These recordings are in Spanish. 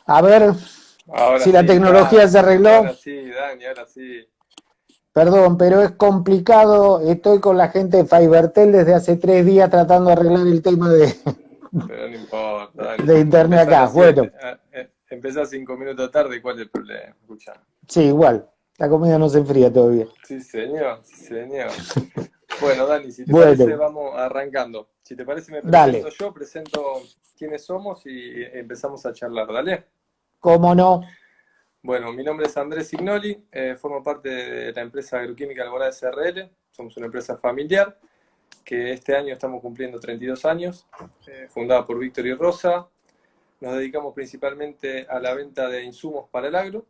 A ver Ahora si la sí, tecnología se ahora arregló. sí, Dani, ahora sí. Perdón, pero es complicado. Estoy con la gente de Fivertel desde hace 3 días tratando de arreglar el tema Pero no importa, Dani. de internet Empezá a acá. las Bueno, 7, empezá 5 minutos tarde, ¿cuál es el problema? Escucha. sí, igual. La comida no se enfría todavía. Sí, señor, sí, señor. Bueno, Dani, si te parece, Bueno, vamos arrancando. Si te parece, me presento dale. yo, presento quiénes somos y empezamos a charlar, ¿dale? ¿Cómo no? Bueno, mi nombre es Andrés Signoli, formo parte de la empresa agroquímica Alborada SRL, somos una empresa familiar que este año estamos cumpliendo 32 años, fundada por Víctor y Rosa. Nos dedicamos principalmente a la venta de insumos para el agro,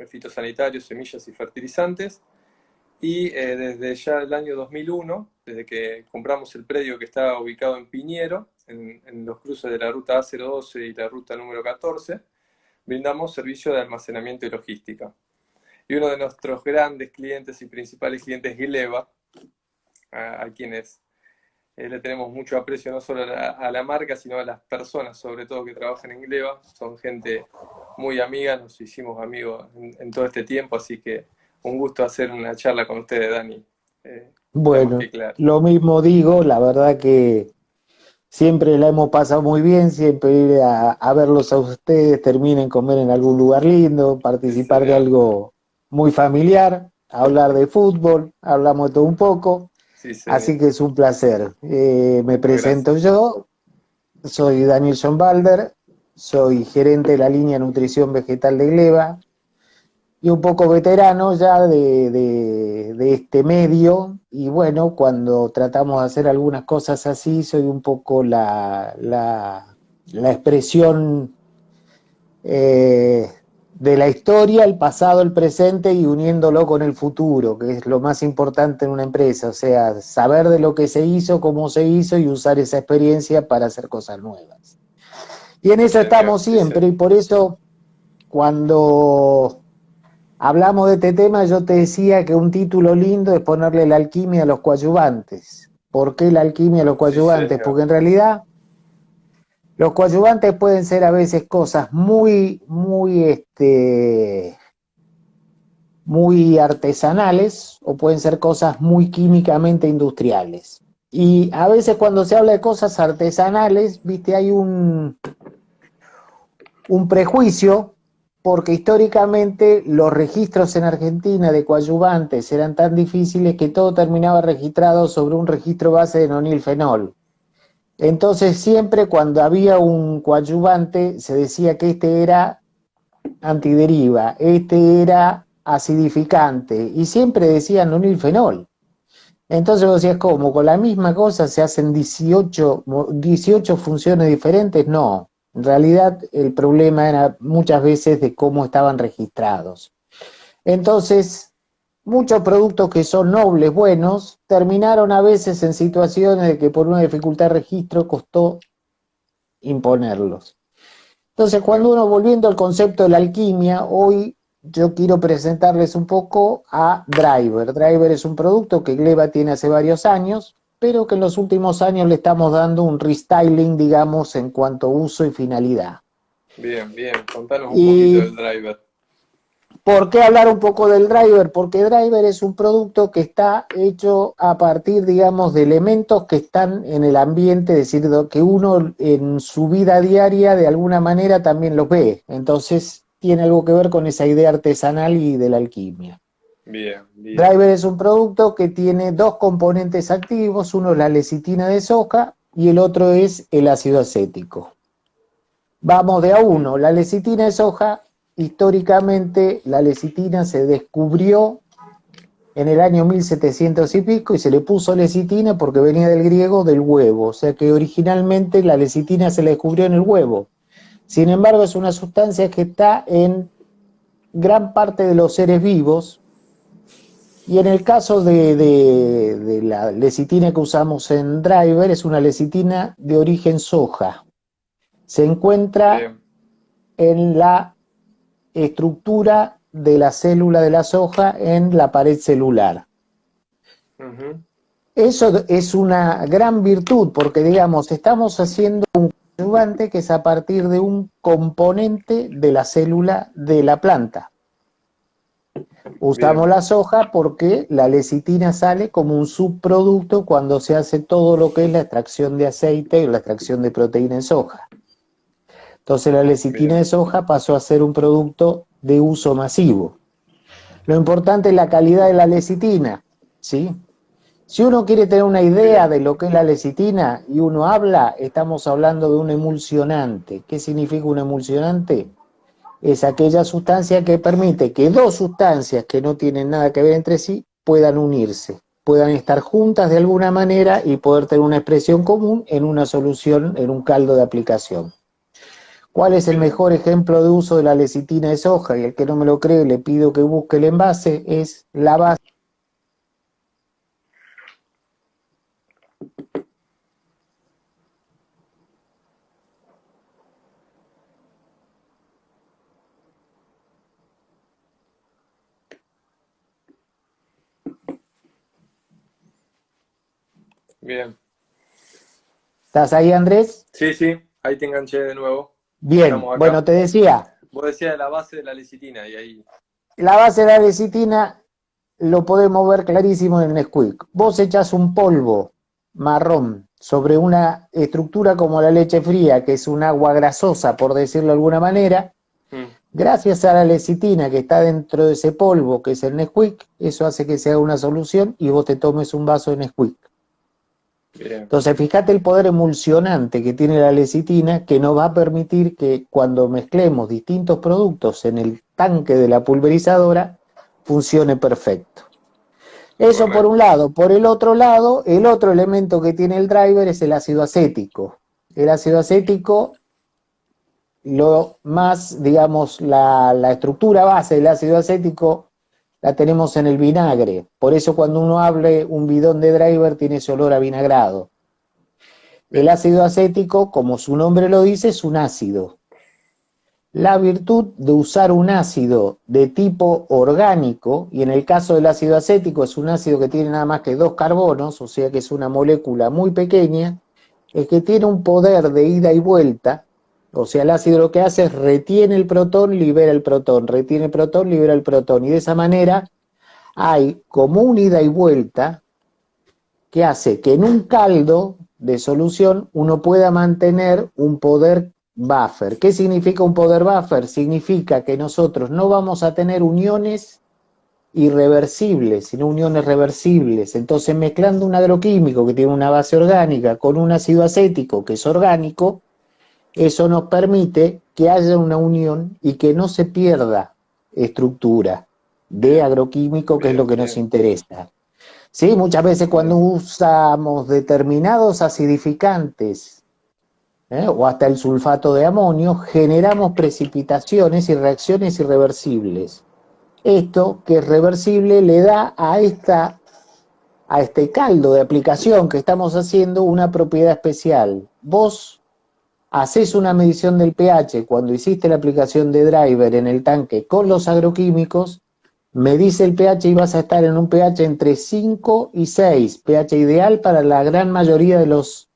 fitosanitarios, semillas y fertilizantes. Y desde ya el año 2001, desde que compramos el predio que está ubicado en Piñero, en los cruces de la ruta A012 y la ruta número 14, brindamos servicio de almacenamiento y logística. Y uno de nuestros grandes clientes y principales clientes es Gleva, a quienes le tenemos mucho aprecio no solo a la marca, sino a las personas, sobre todo que trabajan en Gleva. Son gente muy amiga, nos hicimos amigos en todo este tiempo, así que un gusto hacer una charla con ustedes, Dani. Está más que Bueno, claro. lo mismo digo. La verdad que siempre la hemos pasado muy bien. Siempre ir a verlos a ustedes, terminen en comer en algún lugar lindo, Sí, participar de señor. algo muy familiar, hablar de fútbol, hablamos de todo un poco. Sí, señor. Así que es un placer. Me Bueno, gracias. presento yo, soy Daniel Balder, soy gerente de la línea Nutrición Vegetal de Gleva y un poco veterano ya de este medio. Y bueno, cuando tratamos de hacer algunas cosas así, soy un poco la expresión eh, de la historia, el pasado, el presente y uniéndolo con el futuro, que es lo más importante en una empresa, o sea, saber de lo que se hizo, cómo se hizo y usar esa experiencia para hacer cosas nuevas. Y en Sí, eso señor. estamos Sí, siempre, señor. y por eso cuando hablamos de este tema, yo te decía que un título lindo es ponerle la alquimia a los coadyuvantes. ¿Por qué la alquimia a los Sí, coadyuvantes? señor. Porque en realidad los coadyuvantes pueden ser a veces cosas muy artesanales o pueden ser cosas muy químicamente industriales. Y a veces cuando se habla de cosas artesanales, viste, hay un prejuicio porque históricamente los registros en Argentina de coadyuvantes eran tan difíciles que todo terminaba registrado sobre un registro base de nonilfenol. Entonces siempre cuando había un coadyuvante se decía que este era antideriva, este era acidificante y siempre decían nonilfenol. Entonces vos decías, ¿cómo? ¿Con la misma cosa se hacen 18 funciones diferentes? No, en realidad el problema era muchas veces de cómo estaban registrados. Entonces, muchos productos que son nobles, buenos, terminaron a veces en situaciones de que por una dificultad de registro costó imponerlos. Entonces, cuando Claro. uno, volviendo al concepto de la alquimia, hoy yo quiero presentarles un poco a Driver. Driver es un producto que Gleva tiene hace varios años, pero que en los últimos años le estamos dando un restyling, digamos, en cuanto a uso y finalidad. Bien, bien. Contanos un poquito del ¿Y driver. por qué hablar un poco del Driver? Porque Driver es un producto que está hecho a partir, digamos, de elementos que están en el ambiente, es decir, que uno en su vida diaria de alguna manera también los ve. Entonces tiene algo que ver con esa idea artesanal y de la alquimia. Bien, bien. Driver es un producto que tiene dos componentes activos, uno es la lecitina de soja y el otro es el ácido acético. Vamos de a Mm. uno. La lecitina de soja, históricamente la lecitina se descubrió en el año 1700 y pico y se le puso lecitina porque venía del griego del huevo, o sea que originalmente la lecitina se la descubrió en el huevo. Sin embargo, es una sustancia que está en gran parte de los seres vivos y en el caso de la lecitina que usamos en Driver es una lecitina de origen soja. Se encuentra Bien. en la estructura de la célula de la soja en la pared celular. Ujú. Eso es una gran virtud porque, digamos, estamos haciendo coadyuvante, que es a partir de un componente de la célula de la planta. Usamos Bien, la soja porque la lecitina sale como un subproducto cuando se hace todo lo que es la extracción de aceite y la extracción de proteína en soja. Entonces la lecitina bien, de soja pasó a ser un producto de uso masivo. Lo importante es la calidad de la lecitina, ¿sí? Si uno quiere tener una idea bien. de lo que es la lecitina y uno habla, estamos hablando de un emulsionante. ¿Qué significa un emulsionante? Es aquella sustancia que permite que dos sustancias que no tienen nada que ver entre sí puedan unirse, puedan estar juntas de alguna manera y poder tener una expresión común en una solución, en un caldo de aplicación. ¿Cuál es el Bien. mejor ejemplo de uso de la lecitina de soja? Y el que no me lo cree, le pido que busque el envase, es la base. Bien. ¿Estás ahí, Andrés? Sí, sí, ahí te enganché de nuevo. Bien, Estamos bueno, acá. te decía, Vos decías de la base de la lecitina y ahí. la base de la lecitina lo podemos ver clarísimo en el Nesquik. Vos echás un polvo marrón sobre una estructura como la leche fría, que es un agua grasosa, por decirlo de alguna manera. Mm, Gracias a la lecitina que está dentro de ese polvo, que es el Nesquik, eso hace que se haga una solución y vos te tomes un vaso de Nesquik. bien, Entonces, fíjate el poder emulsionante que tiene la lecitina, que nos va a permitir que cuando mezclemos distintos productos en el tanque de la pulverizadora, funcione perfecto. Eso por un correcto. lado. Por el otro lado, el otro elemento que tiene el driver es el ácido acético. El ácido acético, lo más, digamos, la estructura base del ácido acético la tenemos en el vinagre. Por eso cuando uno abre un bidón de driver tiene ese olor a vinagrado. El Bien, ácido acético, como su nombre lo dice, es un ácido. La virtud de usar un ácido de tipo orgánico, y en el caso del ácido acético es un ácido que tiene nada más que dos carbonos, o sea que es una molécula muy pequeña, es que tiene un poder de ida y vuelta, o sea, el ácido lo que hace es retiene el protón, libera el protón, retiene el protón, libera el protón, y de esa manera hay como un ida y vuelta que hace que en un caldo de solución uno pueda mantener un poder buffer. ¿Qué significa un poder buffer? Significa que nosotros no vamos a tener uniones irreversibles, sino uniones reversibles. Entonces, mezclando un agroquímico que tiene una base orgánica con un ácido acético que es orgánico, eso nos permite que haya una unión y que no se pierda estructura de bien, agroquímico, que es lo bien, que nos bien, interesa. Sí, muchas veces cuando bien. usamos determinados acidificantes, o hasta el sulfato de amonio, generamos precipitaciones y reacciones irreversibles. Esto que es reversible le da a este caldo de aplicación que estamos haciendo una propiedad especial. Vos haces una medición del pH cuando hiciste la aplicación de driver en el tanque con los agroquímicos, medís el pH y vas a estar en un pH entre 5 y 6, pH ideal para la gran mayoría de los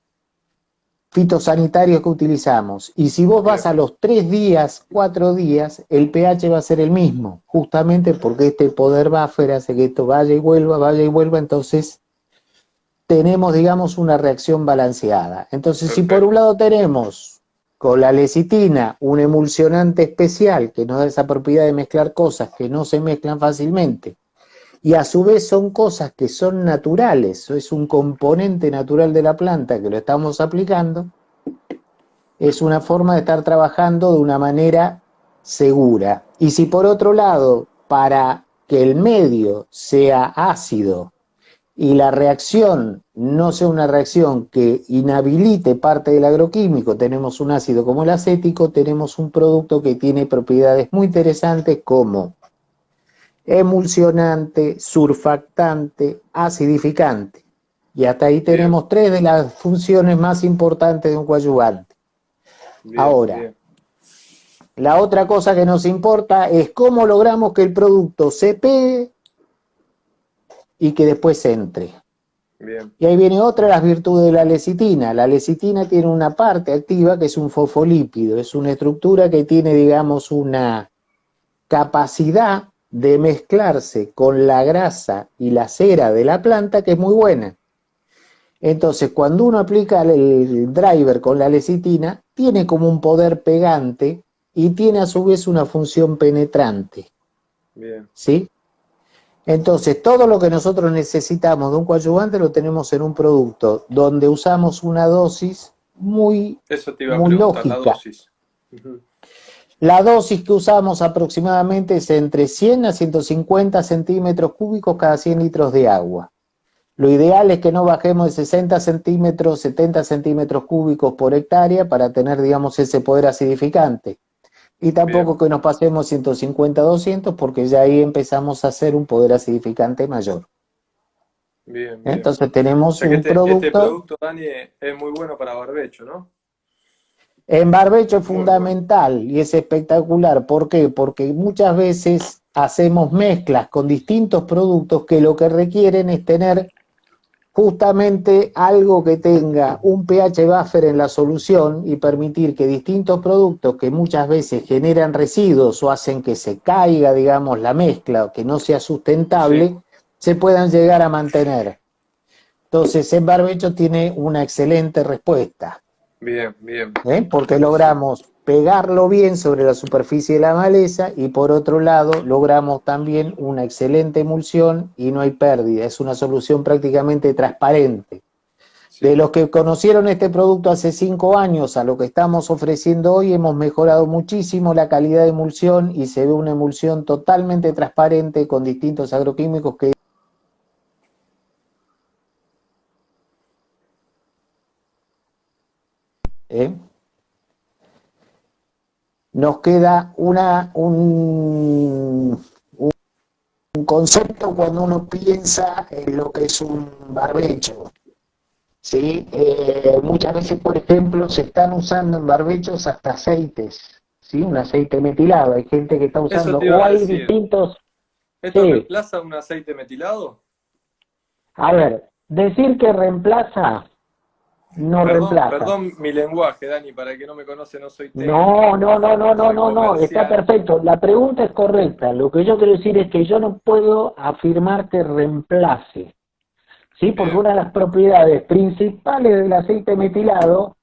fitosanitarios que utilizamos. Y si vos vas Bien, a los 3 días, 4 días, el pH va a ser el mismo, justamente porque este poder buffer hace que esto vaya y vuelva, entonces tenemos, digamos, una reacción balanceada. Entonces, si por un perfecto. lado tenemos con la lecitina un emulsionante especial que nos da esa propiedad de mezclar cosas que no se mezclan fácilmente, y a su vez son cosas que son naturales, es un componente natural de la planta que lo estamos aplicando, es una forma de estar trabajando de una manera segura. Y si por otro lado, para que el medio sea ácido, y la reacción no sea una reacción que inhabilite parte del agroquímico, tenemos un ácido como el acético, tenemos un producto que tiene propiedades muy interesantes como emulsionante, surfactante, acidificante. Y hasta ahí Bien, tenemos tres de las funciones más importantes de un coadyuvante. bien, Ahora, bien. la otra cosa que nos importa es cómo logramos que el producto se pegue y que después entre. bien, Y ahí viene otra de las virtudes de la lecitina. La lecitina tiene una parte activa que es un fosfolípido, es una estructura que tiene, digamos, una capacidad de mezclarse con la grasa y la cera de la planta que es muy buena. Entonces, cuando uno aplica el driver con la lecitina, tiene como un poder pegante y tiene a su vez una función penetrante, bien. ¿sí? Entonces, todo lo que nosotros necesitamos de un coadyuvante lo tenemos en un producto donde usamos una dosis Eso te iba a muy preguntar, la lógica. dosis. Ujú. La dosis que usamos aproximadamente es entre 100 a 150 centímetros cúbicos cada 100 litros de agua. Lo ideal es que no bajemos de 60 centímetros, 70 centímetros cúbicos por hectárea para tener, digamos, ese poder acidificante. Y Bien, tampoco que nos pasemos 150 a 200 porque ya ahí empezamos a hacer un poder acidificante mayor. bien, bien. O Entonces tenemos sea que un este producto. producto, Dani, es muy bueno para barbecho, ¿no? En barbecho es Muy bueno. fundamental y es espectacular. ¿Por qué? Porque muchas veces hacemos mezclas con distintos productos que lo que requieren es tener justamente algo que tenga un pH buffer en la solución y permitir que distintos productos que muchas veces generan residuos o hacen que se caiga, digamos, la mezcla o que no sea Sí, sustentable, se puedan llegar a mantener. Entonces, en barbecho tiene una excelente respuesta. bien, bien. Porque Sí, logramos pegarlo bien sobre la superficie de la maleza y por otro lado logramos también una excelente emulsión y no hay pérdida, es una solución prácticamente transparente. De sí. los que conocieron este producto hace 5 años a lo que estamos ofreciendo hoy, hemos mejorado muchísimo la calidad de emulsión y se ve una emulsión totalmente transparente con distintos agroquímicos que ¿eh? Nos queda un concepto cuando uno piensa en lo que es un barbecho. ¿Sí? Muchas veces, por ejemplo, se están usando en barbechos hasta aceites, ¿sí? Un aceite metilado. Hay gente que está Eso usando, te iba o a hay decir. distintos, ¿Esto sí. reemplaza un aceite metilado? A ver, decir que reemplaza, no Perdón, reemplaza. perdón mi lenguaje, Dani, para el que no me conoce, no soy No, técnico, no, no, no, no, soy no, no, está comercial. perfecto. La pregunta es correcta. Lo que yo quiero decir es que yo no puedo afirmar que reemplace. ¿Sí? Porque Bien, una de las propiedades principales del aceite metilado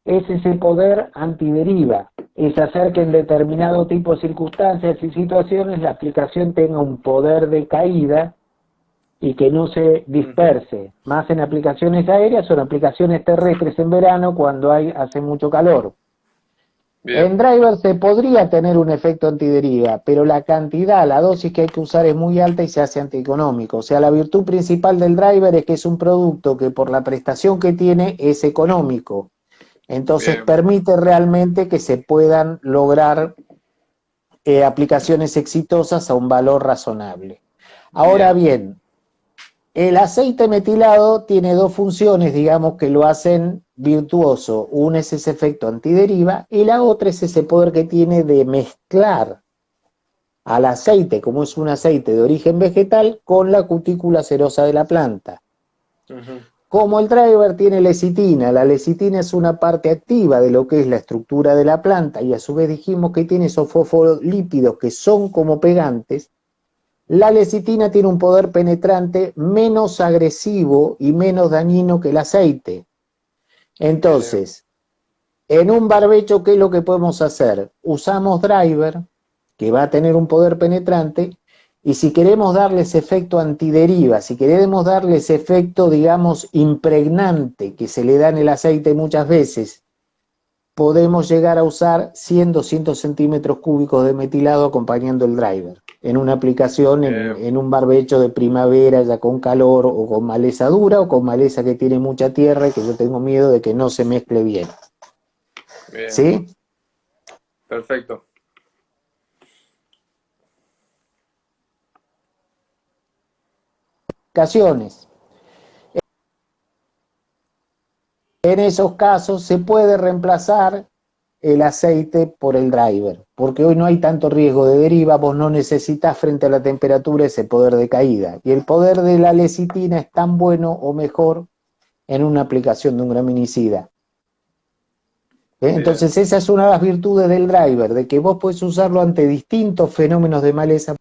es ese poder antideriva, es hacer que en determinado tipo de circunstancias y situaciones la aplicación tenga un poder de caída y que no se ujú, disperse, más en aplicaciones aéreas o en aplicaciones terrestres en verano cuando hace mucho calor. bien, En driver se podría tener un efecto antideriva, pero la cantidad, la dosis que hay que usar es muy alta y se hace antieconómico. O sea, la virtud principal del driver es que es un producto que por la prestación que tiene es económico. Entonces bien, permite realmente que se puedan lograr aplicaciones exitosas a un valor razonable. Ahora bien, bien, el aceite metilado tiene dos funciones, digamos, que lo hacen virtuoso. Una es ese efecto antideriva y la otra es ese poder que tiene de mezclar al aceite, como es un aceite de origen vegetal, con la cutícula cerosa de la planta. ujú, Como el driver tiene lecitina, la lecitina es una parte activa de lo que es la estructura de la planta y a su vez dijimos que tiene esos fosfolípidos que son como pegantes. La lecitina tiene un poder penetrante menos agresivo y menos dañino que el aceite. bien, Entonces, en un barbecho, ¿qué es lo que podemos hacer? Usamos driver, que va a tener un poder penetrante, y si queremos darle ese efecto antideriva, si queremos darle ese efecto, digamos, impregnante que se le da en el aceite muchas veces, podemos llegar a usar 100, 200 centímetros cúbicos de metilado acompañando el driver en una aplicación bien, en un barbecho de primavera ya con calor o con maleza dura o con maleza que tiene mucha tierra y que yo tengo miedo de que no se mezcle bien. bien, ¿Sí? perfecto. Aplicaciones. En esos casos se puede reemplazar el aceite por el driver, porque hoy no hay tanto riesgo de deriva, vos no necesitas frente a la temperatura ese poder de caída, y el poder de la lecitina es tan bueno o mejor en una aplicación de un graminicida. Entonces esa es una de las virtudes del driver, de que vos podés usarlo ante distintos fenómenos de maleza.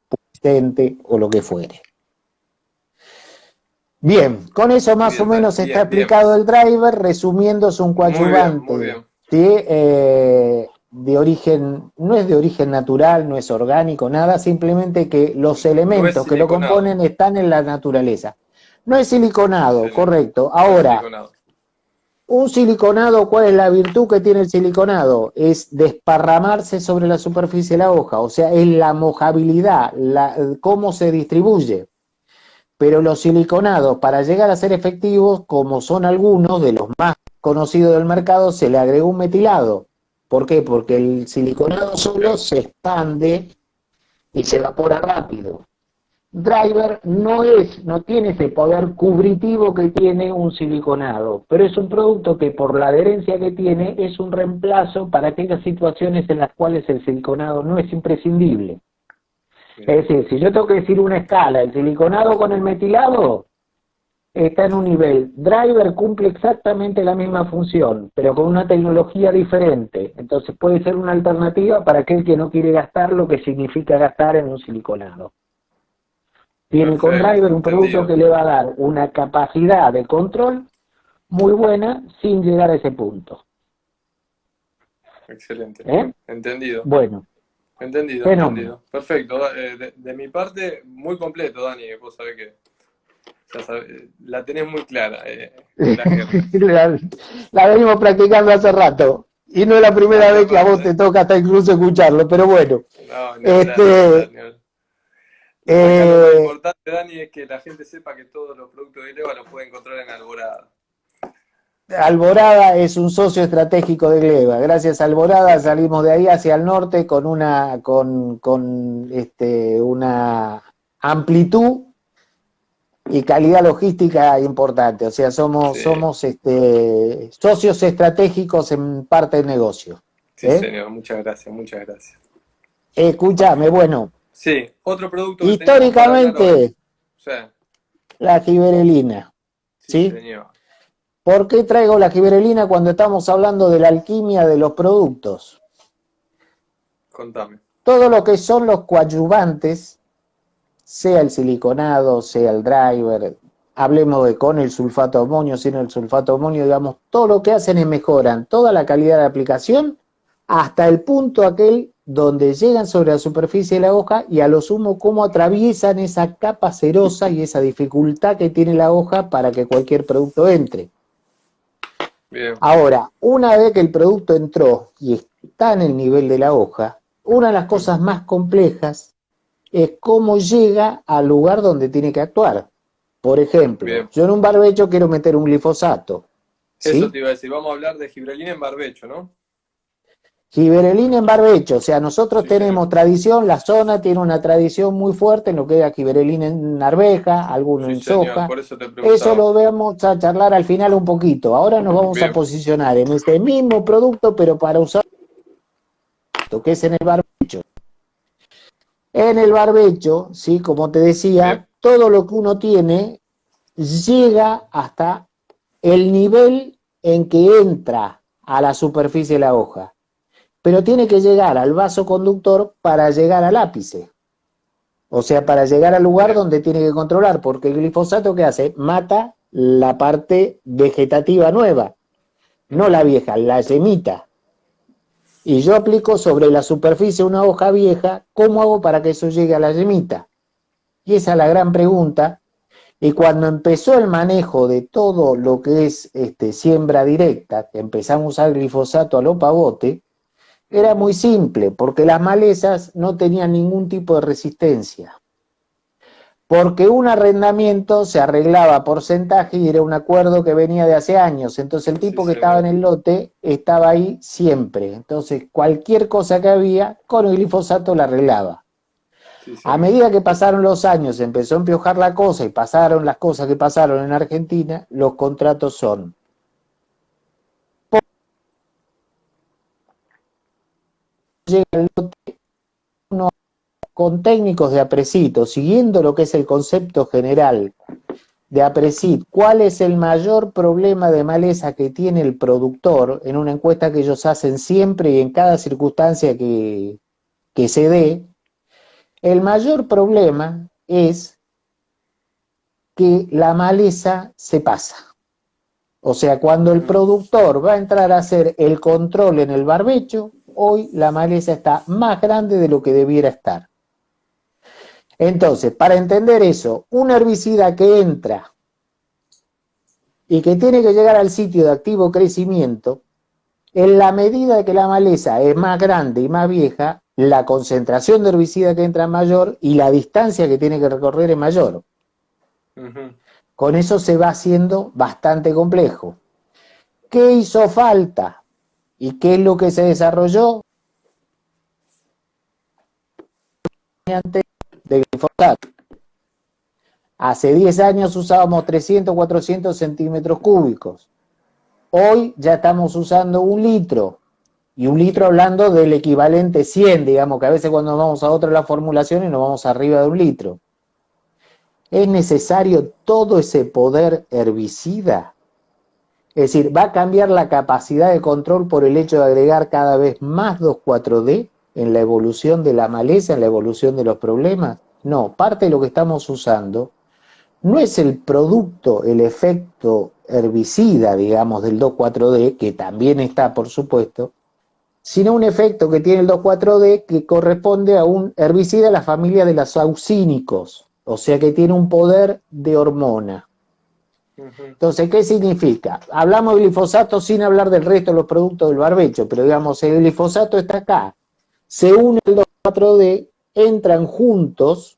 Persistente o lo que fuere. Bien, con eso más o menos está explicado el driver. Resumiendo, es un coadyuvante de origen, no es de origen natural, no es orgánico, nada, simplemente que los elementos que lo componen están en la naturaleza. No es siliconado, correcto. Ahora, un siliconado, ¿cuál es la virtud que tiene el siliconado? Es desparramarse sobre la superficie de la hoja, o sea, es la mojabilidad, cómo se distribuye. Pero los siliconados, para llegar a ser efectivos, como son algunos de los más conocidos del mercado, se le agregó un metilado. ¿Por qué? Porque el siliconado solo se expande y se evapora rápido. Driver no tiene ese poder cubritivo que tiene un siliconado, pero es un producto que por la adherencia que tiene es un reemplazo para aquellas situaciones en las cuales el siliconado no es imprescindible. Es decir, si yo tengo que decir una escala, el siliconado con el metilado está en un nivel. Driver cumple exactamente la misma función, pero con una tecnología diferente. Entonces puede ser una alternativa para aquel que no quiere gastar lo que significa gastar en un siliconado. Tiene con Driver un producto que le va a dar una capacidad de control muy buena sin llegar a ese punto. Excelente. Entendido. Bueno. Entendido. Perfecto. De mi parte, muy completo, Dani. Vos sabés que la tenés muy clara. La venimos practicando hace rato. Y no es la primera vez que a vos te toca hasta incluso escucharlo, pero bueno. Lo importante, Dani, es que la gente sepa que todos los productos de Gleba los puede encontrar en Alborada. Alborada es un socio estratégico de Gleba. Gracias a Alborada salimos de ahí hacia el norte con una amplitud y calidad logística importante. O sea, somos socios estratégicos en parte del negocio. Sí, señor. Muchas gracias. Escúchame, bueno. Sí, otro producto. Históricamente, la giberelina. ¿Sí? Señor. ¿Por qué traigo la giberelina cuando estamos hablando de la alquimia de los productos? Contame. Todo lo que son los coadyuvantes, sea el siliconado, sea el driver, hablemos de con el sulfato de amonio, sin el sulfato de amonio, digamos, todo lo que hacen es mejoran toda la calidad de la aplicación hasta el punto aquel donde llegan sobre la superficie de la hoja y a lo sumo cómo atraviesan esa capa cerosa y esa dificultad que tiene la hoja para que cualquier producto entre. Bien. Ahora, una vez que el producto entró y está en el nivel de la hoja, una de las cosas más complejas es cómo llega al lugar donde tiene que actuar. Por ejemplo, yo en un barbecho quiero meter un glifosato. ¿sí? Eso te iba a decir, vamos a hablar de giberelina en barbecho, ¿no? Giberelina en barbecho, o sea, nosotros tenemos tradición, la zona tiene una tradición muy fuerte en lo que es la giberelina en arveja, algunos en soja. Por eso te preguntaba. Eso lo vamos a charlar al final un poquito. Ahora nos vamos a posicionar en este mismo producto, pero para usar que es en el barbecho. En el barbecho, sí, como te decía, todo lo que uno tiene llega hasta el nivel en que entra a la superficie de la hoja. Pero tiene que llegar al vaso conductor para llegar al ápice. O sea, para llegar al lugar donde tiene que controlar, porque el glifosato, ¿qué hace? Mata la parte vegetativa nueva, no la vieja, la semita. Y yo aplico sobre la superficie una hoja vieja, ¿cómo hago para que eso llegue a la semita? Y esa es la gran pregunta. Y cuando empezó el manejo de todo lo que es siembra directa, que empezamos a usar glifosato a lo pavote, era muy simple, porque las malezas no tenían ningún tipo de resistencia. Porque un arrendamiento se arreglaba a porcentaje y era un acuerdo que venía de hace años. Entonces el Sí, tipo que estaba en señor. el lote estaba ahí siempre. Entonces cualquier cosa que había, con el glifosato la arreglaba. Sí, A señor. medida que pasaron los años, empezó a empiojar la cosa y pasaron las cosas que pasaron en Argentina, los contratos son: llega el lote uno con técnicos de aprecito, siguiendo lo que es el concepto general de APRESID, ¿cuál es el mayor problema de maleza que tiene el productor? En una encuesta que ellos hacen siempre y en cada circunstancia que se dé, el mayor problema es que la maleza se pasa. O sea, cuando el Ujú. productor va a entrar a hacer el control en el barbecho, hoy la maleza está más grande de lo que debiera estar. Entonces, para entender eso, un herbicida que entra y que tiene que llegar al sitio de activo crecimiento, en la medida que la maleza es más grande y más vieja, la concentración de herbicida que entra es mayor y la distancia que tiene que recorrer es mayor. Ujú. Con eso se va haciendo bastante complejo. ¿Qué hizo falta? ¿Y qué es lo que se desarrolló? De glifosato. Hace 10 años usábamos 300, 400 centímetros cúbicos. Hoy ya estamos usando 1 litro. Y 1 litro Sí. hablando del equivalente 100, digamos que a veces cuando vamos a otra de las formulaciones nos vamos arriba de 1 litro. ¿Es necesario todo ese poder herbicida? Es decir, ¿va a cambiar la capacidad de control por el hecho de agregar cada vez más 2,4-D en la evolución de la maleza, en la evolución de los problemas? No, parte de lo que estamos usando no es el producto, el efecto herbicida, digamos, del 2,4-D, que también está, por supuesto, sino un efecto que tiene el 2,4-D que corresponde a un herbicida de la familia de los auxínicos, o sea que tiene un poder de hormona. Ujú. Entonces, ¿qué significa? Hablamos de glifosato sin hablar del resto de los productos del barbecho, pero digamos, el glifosato está acá, se une el 2,4-D, entran juntos,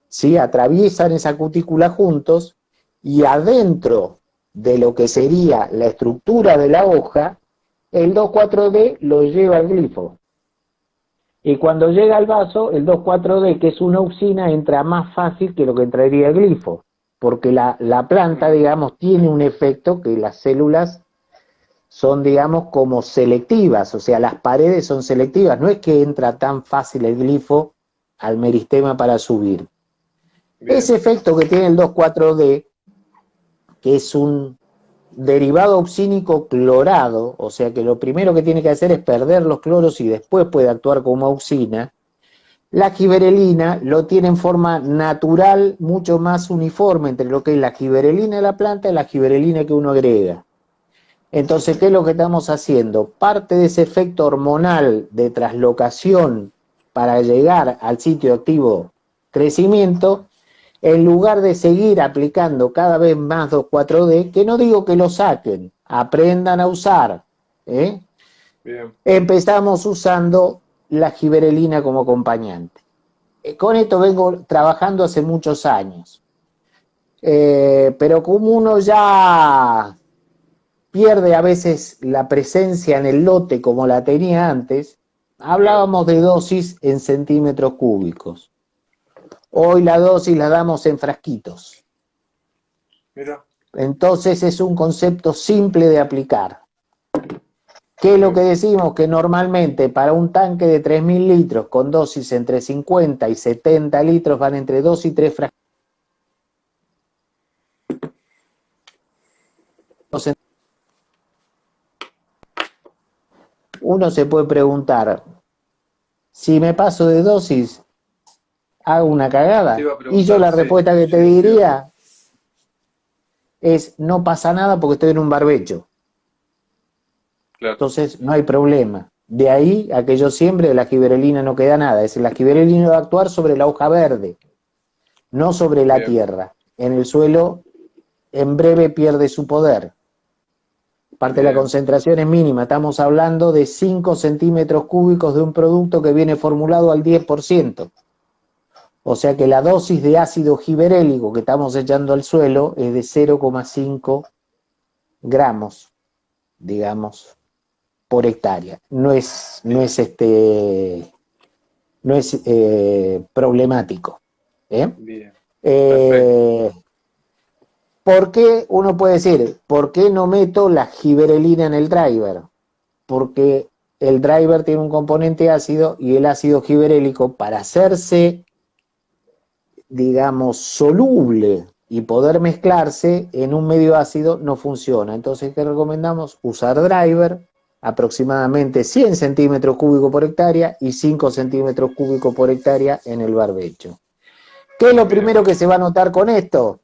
¿sí? Atraviesan esa cutícula juntos, y adentro de lo que sería la estructura de la hoja, el 2,4-D lo lleva el glifo. Y cuando llega al vaso, el 2,4-D, que es una auxina, entra más fácil que lo que entraría el glifo, porque la planta, Ujú. digamos, tiene un efecto que las células son, digamos, como selectivas, o sea, las paredes son selectivas, no es que entra tan fácil el glifo al meristema para subir. Bien. Ese efecto que tiene el 2,4-D, que es un derivado auxínico clorado, o sea que lo primero que tiene que hacer es perder los cloros y después puede actuar como auxina. La giberelina lo tiene en forma natural, mucho más uniforme entre lo que es la giberelina de la planta y la giberelina que uno agrega. Entonces, ¿qué es lo que estamos haciendo? Parte de ese efecto hormonal de traslocación para llegar al sitio activo crecimiento, en lugar de seguir aplicando cada vez más 2,4-D, que no digo que lo saquen, aprendan a usar, ¿eh? Bien. Empezamos usando la giberelina como acompañante. Con esto vengo trabajando hace muchos años. Pero como uno ya pierde a veces la presencia en el lote como la tenía antes, Claro. hablábamos de dosis en centímetros cúbicos. Hoy la dosis la damos en frasquitos. Mira. Entonces es un concepto simple de aplicar. ¿Qué es lo que Bien. decimos? Que normalmente para un tanque de 3.000 litros con dosis entre 50 y 70 litros van entre 2 y 3 frasquitos. Uno se puede preguntar, si me paso de dosis, ¿hago una Te cagada? iba a Y yo preguntar, la sí, respuesta que te sí, sí. diría es, no pasa nada porque estoy en un barbecho. Claro. Entonces no hay problema. De ahí a que yo siembre, de la giberelina no queda nada. Es decir, la giberelina va a actuar sobre la hoja verde, no sobre la Bien. tierra. En el suelo, en breve pierde su poder. Parte de la Bien. concentración es mínima. Estamos hablando de 5 centímetros cúbicos de un producto que viene formulado al 10%. O sea que la dosis de ácido giberélico que estamos echando al suelo es de 0,5 gramos, digamos, por hectárea. No es problemático. Bien, perfecto. Eh, ¿Por qué uno puede decir, por qué no meto la giberelina en el driver? Porque el driver tiene un componente ácido y el ácido giberélico, para hacerse, digamos, soluble y poder mezclarse en un medio ácido, no funciona. Entonces, ¿qué recomendamos? Usar driver, aproximadamente 100 centímetros cúbicos por hectárea y 5 centímetros cúbicos por hectárea en el barbecho. ¿Qué es lo Bien, primero que se va a notar con esto?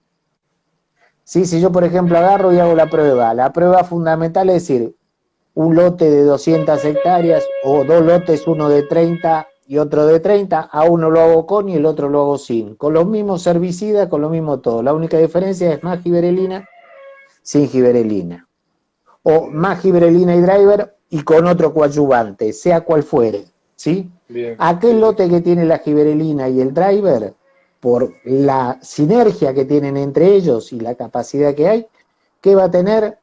Sí, si yo, por ejemplo, agarro y hago la prueba fundamental es decir, un lote de 200 hectáreas o dos lotes, uno de 30 y otro de 30, a uno lo hago con y el otro lo hago sin, con los mismos herbicidas, con lo mismo todo. La única diferencia es más giberelina, sin giberelina. O bien, más giberelina y driver y con otro coadyuvante, sea cual fuere, ¿sí? bien, Aquel sí, sí, lote que tiene la giberelina y el driver, por la sinergia que tienen entre ellos y la capacidad que hay, que va a tener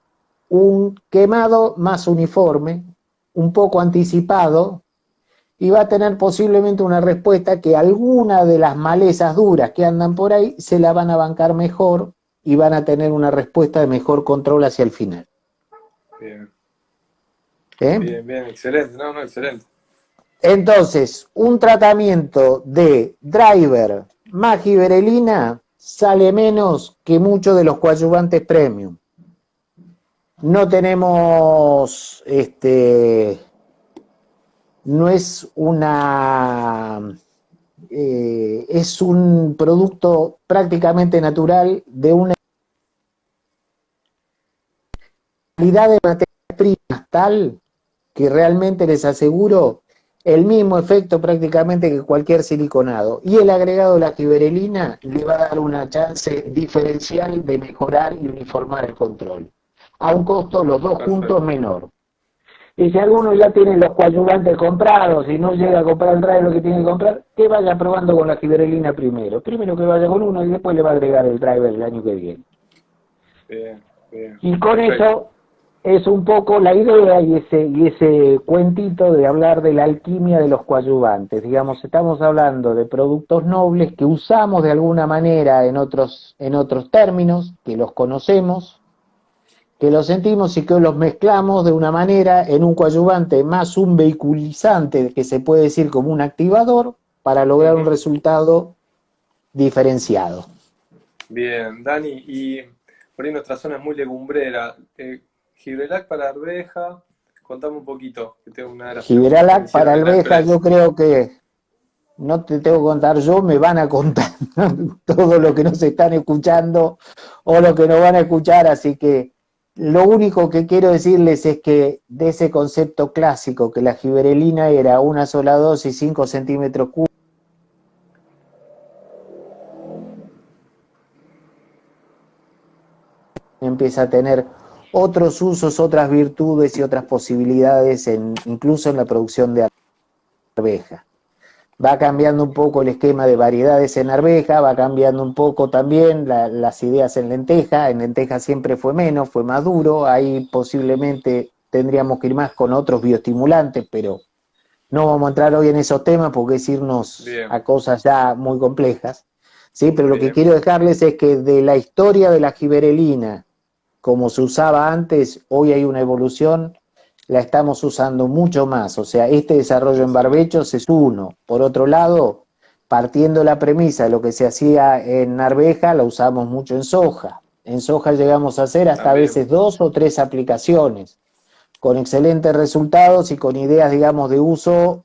un quemado más uniforme, un poco anticipado, y va a tener posiblemente una respuesta que alguna de las malezas duras que andan por ahí se la van a bancar mejor y van a tener una respuesta de mejor control hacia el final. bien, ¿Eh? bien, bien, excelente, no, no, excelente. Entonces, un tratamiento de driver más giberelina sale menos que muchos de los coadyuvantes premium. No tenemos, no es es un producto prácticamente natural de una calidad de materias primas tal que realmente les aseguro el mismo efecto prácticamente que cualquier siliconado. Y el agregado de la giberelina le va a dar una chance diferencial de mejorar y uniformar el control. A un costo los dos juntos Perfecto. menor. Y si alguno ya tiene los coadyuvantes comprados y no llega a comprar el driver que tiene que comprar, que vaya probando con la giberelina primero. Primero que vaya con uno y después le va a agregar el driver el año que viene. Bien, bien, Y con perfecto. eso es un poco la idea y ese cuentito de hablar de la alquimia de los coadyuvantes. Digamos, estamos hablando de productos nobles que usamos de alguna manera en otros términos, que los conocemos, que los sentimos y que los mezclamos de una manera en un coadyuvante más un vehiculizante, que se puede decir como un activador, para lograr un Ujú. resultado diferenciado. Bien, Dani, y por ahí nuestra zona es muy legumbrera. Gibrelac para arveja, contame un poquito, que tengo una de las preguntas que me Gibralac para hicieron en la alveja, yo empresa. creo que no te tengo que contar yo, me van a contar todo lo que nos están escuchando o lo que nos van a escuchar, así que lo único que quiero decirles es que de ese concepto clásico, que la giberelina era una sola dosis, 5 centímetros cúbicos, empieza a tener otros usos, otras virtudes y otras posibilidades, incluso en la producción de arveja. Va cambiando un poco el esquema de variedades en arveja, va cambiando un poco también las ideas en lenteja siempre fue menos, fue más duro, ahí posiblemente tendríamos que ir más con otros bioestimulantes, pero no vamos a entrar hoy en esos temas porque es irnos Bien, a cosas ya muy complejas, ¿sí? Pero lo que bien, quiero dejarles es que de la historia de la giberelina, como se usaba antes, hoy hay una evolución, la estamos usando mucho más. O sea, este desarrollo sí, en sí, barbechos es uno. Por otro lado, partiendo la premisa de lo que se hacía en arveja, la usamos mucho en soja. En soja llegamos a hacer hasta a también. veces 2 o 3 aplicaciones, con excelentes resultados y con ideas, digamos, de uso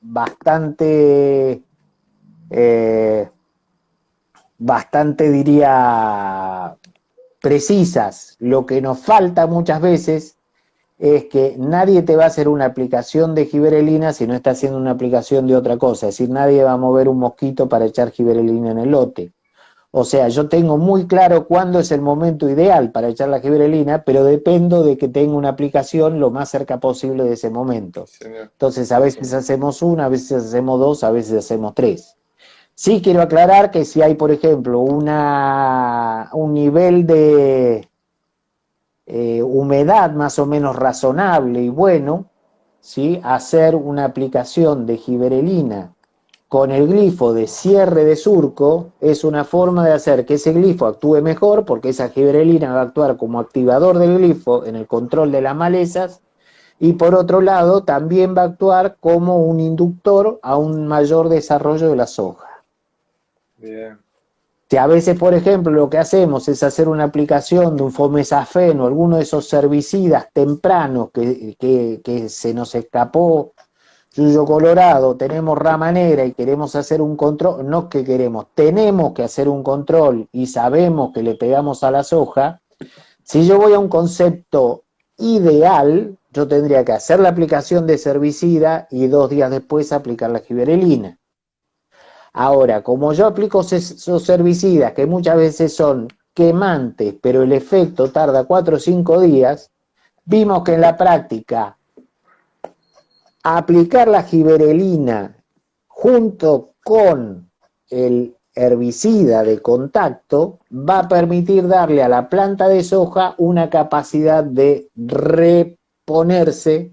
eh, bastante diría, precisas. Lo que nos falta muchas veces es que nadie te va a hacer una aplicación de giberelina si no está haciendo una aplicación de otra cosa. Es decir, nadie va a mover un mosquito para echar giberelina en el lote. O sea, yo tengo muy claro cuándo es el momento ideal para echar la giberelina, pero dependo de que tenga una aplicación lo más cerca posible de ese momento. Sí, señor. Entonces, a Sí, veces señor. hacemos una, a veces hacemos dos, a veces hacemos tres. Sí quiero aclarar que si hay, por ejemplo, un nivel de humedad más o menos razonable y bueno, ¿sí? Hacer una aplicación de giberelina con el glifo de cierre de surco es una forma de hacer que ese glifo actúe mejor, porque esa giberelina va a actuar como activador del glifo en el control de las malezas, y por otro lado también va a actuar como un inductor a un mayor desarrollo de la soja. Bien. Si a veces, por ejemplo, lo que hacemos es hacer una aplicación de un fomesafeno o alguno de esos herbicidas tempranos que se nos escapó Yuyo Colorado, tenemos rama negra y queremos hacer un control, no que queremos, tenemos que hacer un control y sabemos que le pegamos a la soja, si yo voy a un concepto ideal, yo tendría que hacer la aplicación de ese herbicida y 2 días después aplicar la giberelina. Ahora, como yo aplico esos herbicidas que muchas veces son quemantes, pero el efecto tarda 4 o 5 días, vimos que en la práctica aplicar la giberelina junto con el herbicida de contacto va a permitir darle a la planta de soja una capacidad de reponerse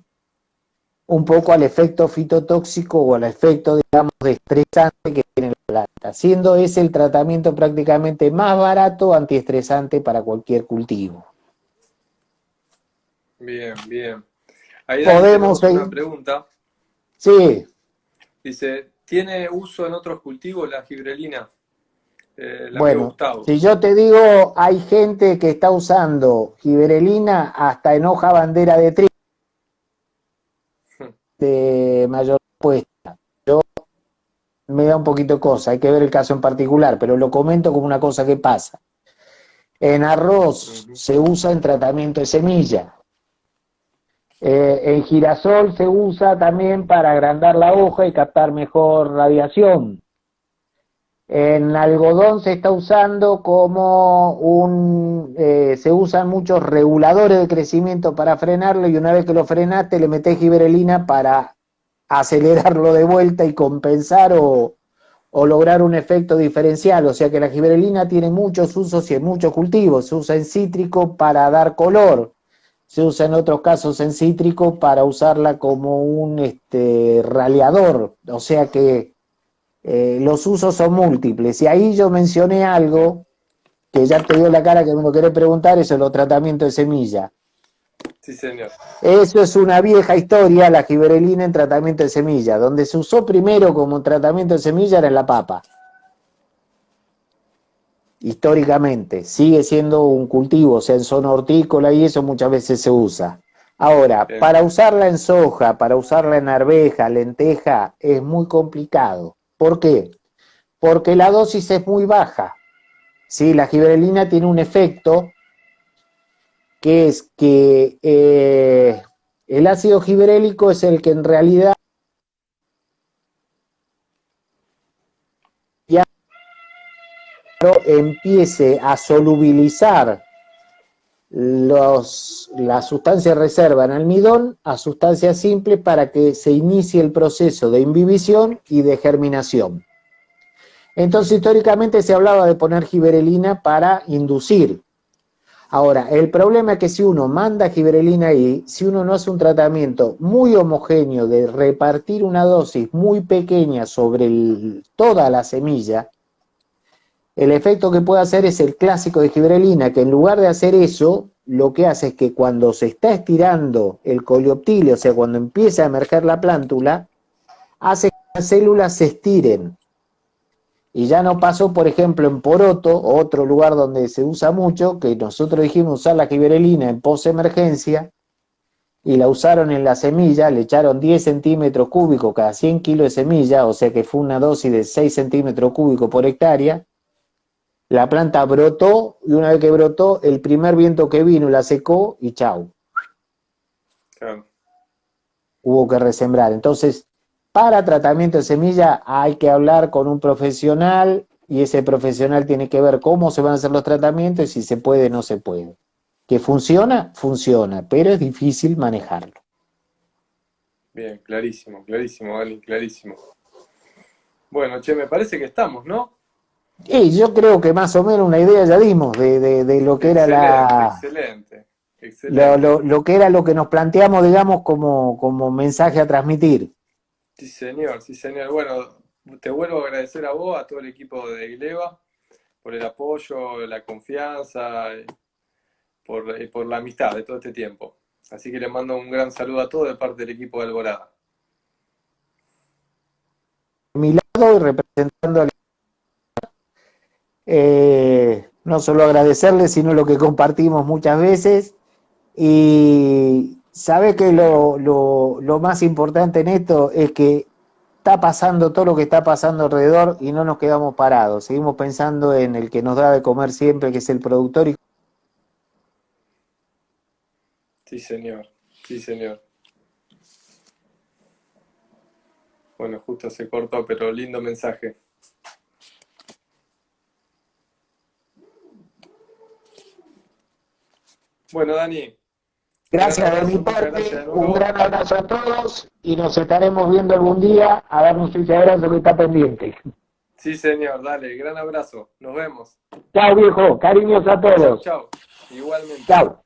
un poco al efecto fitotóxico o al efecto, digamos, de estresante que tiene la planta, siendo ese el tratamiento prácticamente más barato antiestresante para cualquier cultivo. Bien, bien. Ahí, Dani, Podemos tenemos seguir. una pregunta. Sí, Dice, ¿tiene uso en otros cultivos la gibrelina? El amigo bueno, Gustavo. si yo te digo, hay gente que está usando giberelina hasta en hoja bandera de trigo de mayor puesta. Me da un poquito de cosa, hay que ver el caso en particular, pero lo comento como una cosa que pasa. En arroz se usa en tratamiento de semilla. En girasol se usa también para agrandar la hoja y captar mejor radiación. En algodón se está usando como se usan muchos reguladores de crecimiento para frenarlo y una vez que lo frenaste le metés giberelina para acelerarlo de vuelta y compensar o lograr un efecto diferencial. O sea que la giberelina tiene muchos usos y en muchos cultivos. Se usa en cítrico para dar color. Se usa en otros casos en cítrico para usarla como un raleador. O sea que los usos son múltiples. Y ahí yo mencioné algo que ya te dio la cara que me lo querés preguntar, eso es los tratamientos de semilla. Sí, señor. Eso es una vieja historia, la giberelina en tratamiento de semilla. Donde se usó primero como tratamiento de semilla era en la papa. Históricamente, sigue siendo un cultivo, o sea, en zona hortícola y eso muchas veces se usa. Ahora, Bien. para usarla en soja, para usarla en arveja, lenteja, es muy complicado. ¿Por qué? Porque la dosis es muy baja. ¿Sí? La giberelina tiene un efecto que es que el ácido giberélico es el que en realidad ya empiece a solubilizar la sustancia reserva en almidón a sustancia simple para que se inicie el proceso de imbibición y de germinación. Entonces, históricamente se hablaba de poner giberelina para inducir. Ahora, el problema es que si uno manda giberelina ahí, si uno no hace un tratamiento muy homogéneo de repartir una dosis muy pequeña sobre toda la semilla, el efecto que puede hacer es el clásico de giberelina, que en lugar de hacer eso, lo que hace es que cuando se está estirando el coleoptilio, o sea, cuando empieza a emerger la plántula, hace que las células se estiren. Y ya no pasó, por ejemplo, en poroto, otro lugar donde se usa mucho, que nosotros dijimos usar la giberelina en posemergencia, y la usaron en la semilla, le echaron 10 centímetros cúbicos cada 100 kilos de semilla, o sea que fue una dosis de 6 centímetros cúbicos por hectárea. La planta brotó y una vez que brotó, el primer viento que vino la secó y chau. Claro. Hubo que resembrar. Entonces, para tratamiento de semilla hay que hablar con un profesional y ese profesional tiene que ver cómo se van a hacer los tratamientos y si se puede o no se puede. ¿Que funciona? Funciona, pero es difícil manejarlo. Bien, clarísimo, clarísimo, Dani, clarísimo. Bueno, che, me parece que estamos, ¿no? Y yo creo que más o menos una idea ya dimos de lo que era Excelente, excelente, excelente. lo que era lo que nos planteamos, digamos, como mensaje a transmitir. Sí, señor, sí, señor. Bueno, te vuelvo a agradecer a vos, a todo el equipo de Ileva, por el apoyo, la confianza, por la amistad de todo este tiempo. Así que le mando un gran saludo a todos de parte del equipo de Alborada. De mi lado y representando no solo agradecerle, sino lo que compartimos muchas veces. Y sabe que Sí, señor. lo más importante en esto es que está pasando todo lo que está pasando alrededor y no nos quedamos parados. Seguimos pensando en el que nos da de comer siempre, que es el productor. Y Sí, señor. Sí, señor. Bueno, justo se cortó, pero lindo mensaje. Bueno, Dani, gran gracias de mi abrazo, muchas gracias parte, de un nuevo. gran abrazo a todos y nos estaremos viendo algún día a darnos ese abrazo que está pendiente. Sí, señor, dale, gran abrazo. Nos vemos. Chao viejo, cariños a Chau, todos. chau. Igualmente. Chao.